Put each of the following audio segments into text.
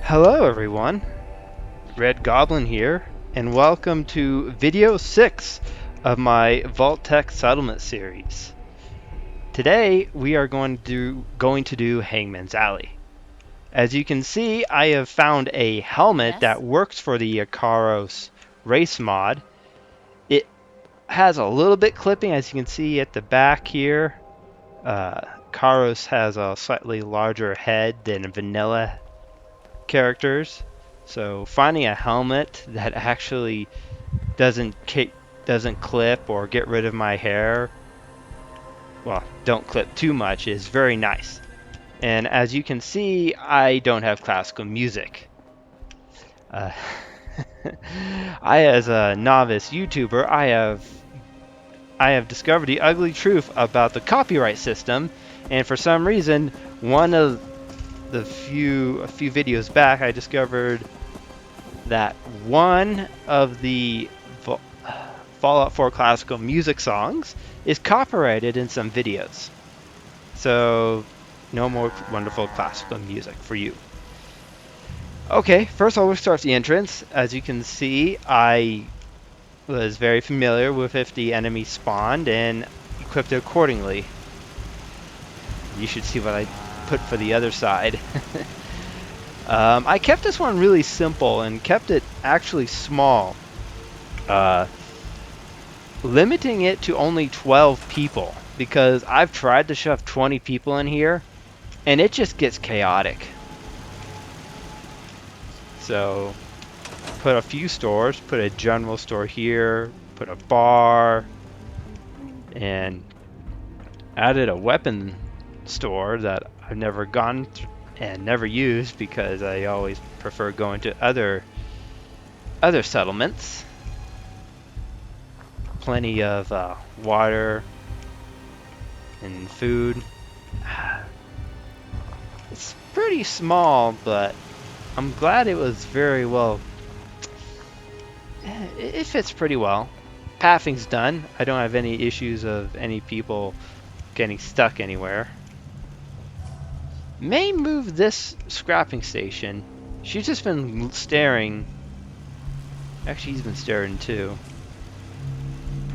Hello everyone, Red Goblin here, and welcome to video 6 of my VaultTech settlement series. Today we are going to do Hangman's Alley. As you can see, I have found a helmet that works for the Ikaros race mod. It has a little bit clipping, as you can see at the back here. Ikaros has a slightly larger head than vanilla characters. So finding a helmet that actually doesn't clip or get rid of my hair, well, don't clip too much, is very nice. And as you can see, I don't have classical music. Uh, as a novice YouTuber, I have discovered the ugly truth about the copyright system, and for some reason, a few videos back, I discovered that one of the Fallout 4 classical music songs is copyrighted in some videos. So, no more wonderful classical music for you. Okay, first I'll start the entrance. As you can see, I was very familiar with if the enemy spawned and equipped it accordingly. You should see what I put for the other side. I kept this one really simple and kept it actually small. Limiting it to only 12 people, because I've tried to shove 20 people in here and it just gets chaotic. So put a few stores, put a general store here, put a bar, and added a weapon store that I've never gone and never used because I always prefer going to other settlements. Plenty of water and food. It's pretty small, but I'm glad it was very well. It fits pretty well. Pathing's done. I don't have any issues of any people getting stuck anywhere. May move this scrapping station. She's just been staring. Actually, he's been staring too.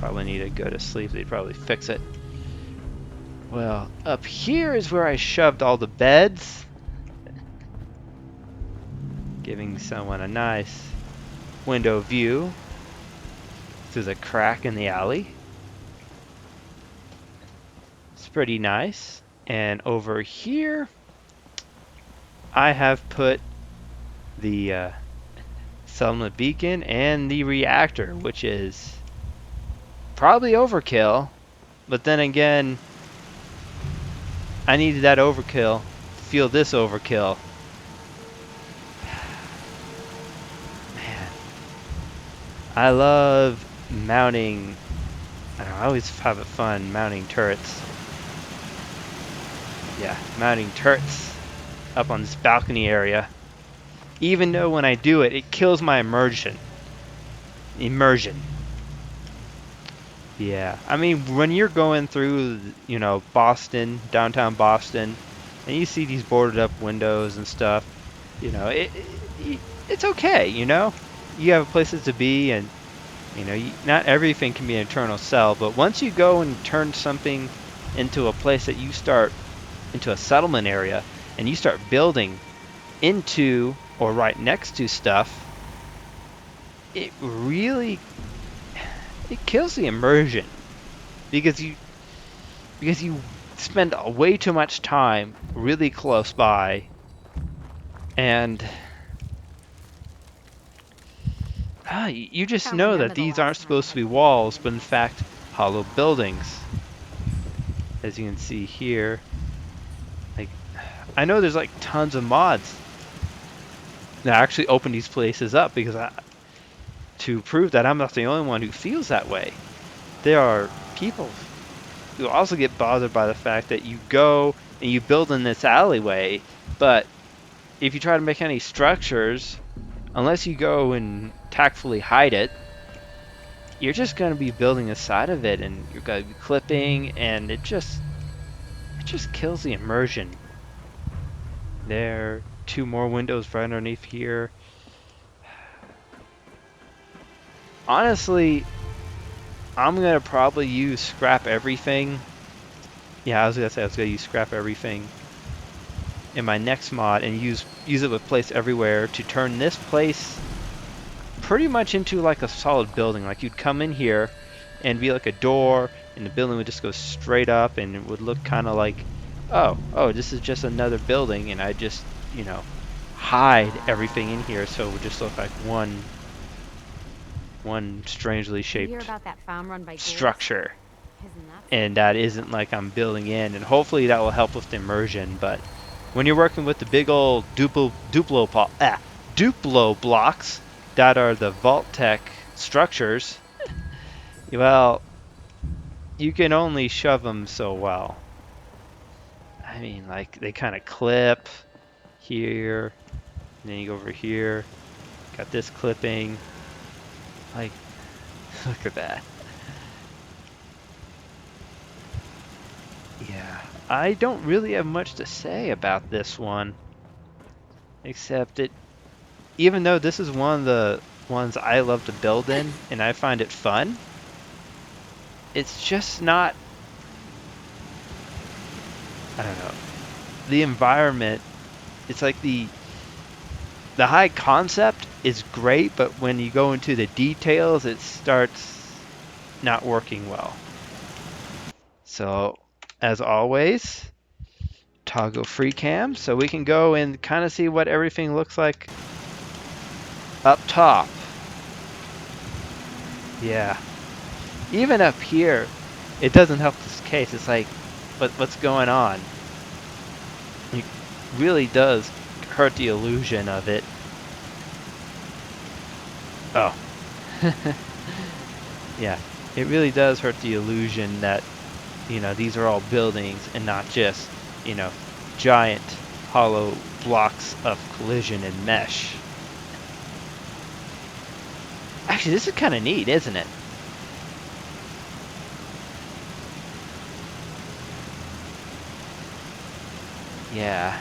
Probably need to go to sleep. They'd probably fix it. Well, up here is where I shoved all the beds, giving someone a nice window view through the crack in the alley. It's pretty nice. And over here, I have put the settlement beacon and the reactor, which is probably overkill, but then again, I needed that overkill to feel this overkill. Man, I love mounting. I always have it fun mounting turrets. Yeah, mounting turrets up on this balcony area. Even though when I do it, it kills my immersion. Yeah, I mean, when you're going through, Boston, downtown Boston, and you see these boarded up windows and stuff, it's okay, You have places to be, and, not everything can be an eternal cell, but once you go and turn something into a place that you start, into a settlement area, and you start building into or right next to stuff, it kills the immersion because you spend way too much time really close by, and you just know that these aren't supposed to be walls, but in fact hollow buildings. As you can see here, I know there's like tons of mods that actually open these places up because to prove that I'm not the only one who feels that way. There are people who also get bothered by the fact that you go and you build in this alleyway, but if you try to make any structures, unless you go and tactfully hide it, you're just going to be building a side of it, and you're going to be clipping, and it just kills the immersion. There, 2 more windows right underneath here. Honestly, I'm gonna probably use scrap everything. Yeah, I was gonna say I was gonna use scrap everything in my next mod and use it with place everywhere to turn this place pretty much into like a solid building. Like you'd come in here and be like a door, and the building would just go straight up, and it would look kind of like, oh, this is just another building, and I just, you know, hide everything in here so it would just look like one strangely shaped Hear about that farm run by ghouls? structure. Isn't that And that isn't like I'm building in, and hopefully that will help with the immersion. But when you're working with the big old Duplo blocks that are the VaultTech structures, well, you can only shove them so well. I mean, like, they kind of clip here, and then you go over here, got this clipping. Like, look at that. Yeah, I don't really have much to say about this one, except it, even though this is one of the ones I love to build in, and I find it fun, it's just not, I don't know, the environment, it's like the high concept is great, but when you go into the details, it starts not working well. So, as always, toggle free cam so we can go and kind of see what everything looks like up top. Yeah. Even up here, it doesn't help this case. It's like, what's going on? It really does hurt the illusion of it. Oh. Yeah, it really does hurt the illusion that, you know, these are all buildings and not just, you know, giant hollow blocks of collision and mesh. Actually, this is kind of neat, isn't it? Yeah.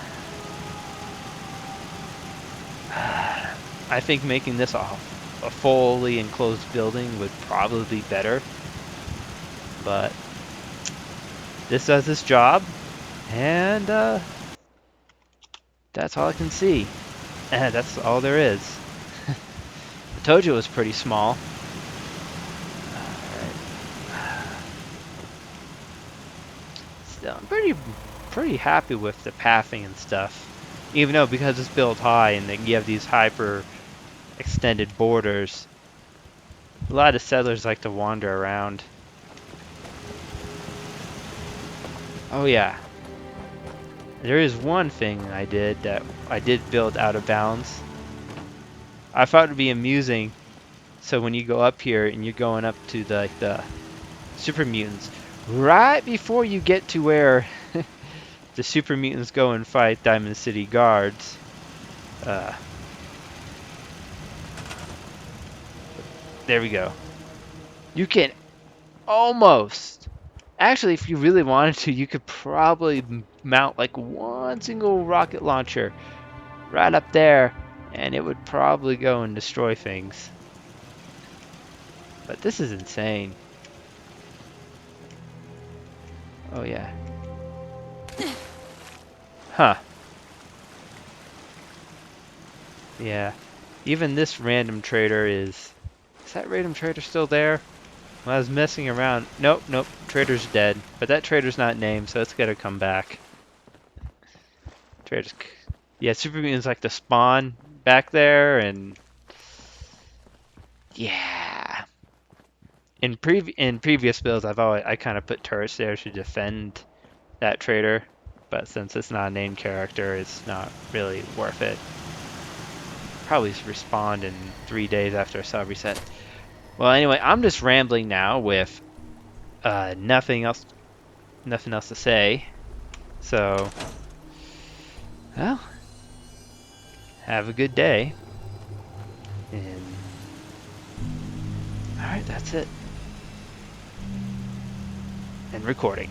I think making this a fully enclosed building would probably be better. But this does its job, and that's all I can see. And that's all there is. I told you it was pretty small. Still, I'm pretty happy with the pathing and stuff. Even though, because it's built high and then you have these hyper extended borders, a lot of settlers like to wander around. Oh yeah, there is one thing I did that I did build out of bounds. I thought it would be amusing. So when you go up here and you're going up to the super mutants, right before you get to where the super mutants go and fight Diamond City guards, there we go. You can almost, actually, if you really wanted to, you could probably mount like one single rocket launcher right up there, and it would probably go and destroy things. But this is insane. Oh yeah. Huh. Yeah. Even this random trader is that random trader still there? When I was messing around, nope, trader's dead. But that trader's not named, so it's gotta come back. Trader's, yeah, super mutants like to spawn back there, and yeah. In previous builds, I kind of put turrets there to defend that trader, but since it's not a named character, it's not really worth it. Probably respawned in 3 days after a sub reset. Well, anyway, I'm just rambling now with nothing else to say. So, well, have a good day. And all right, that's it. And recording.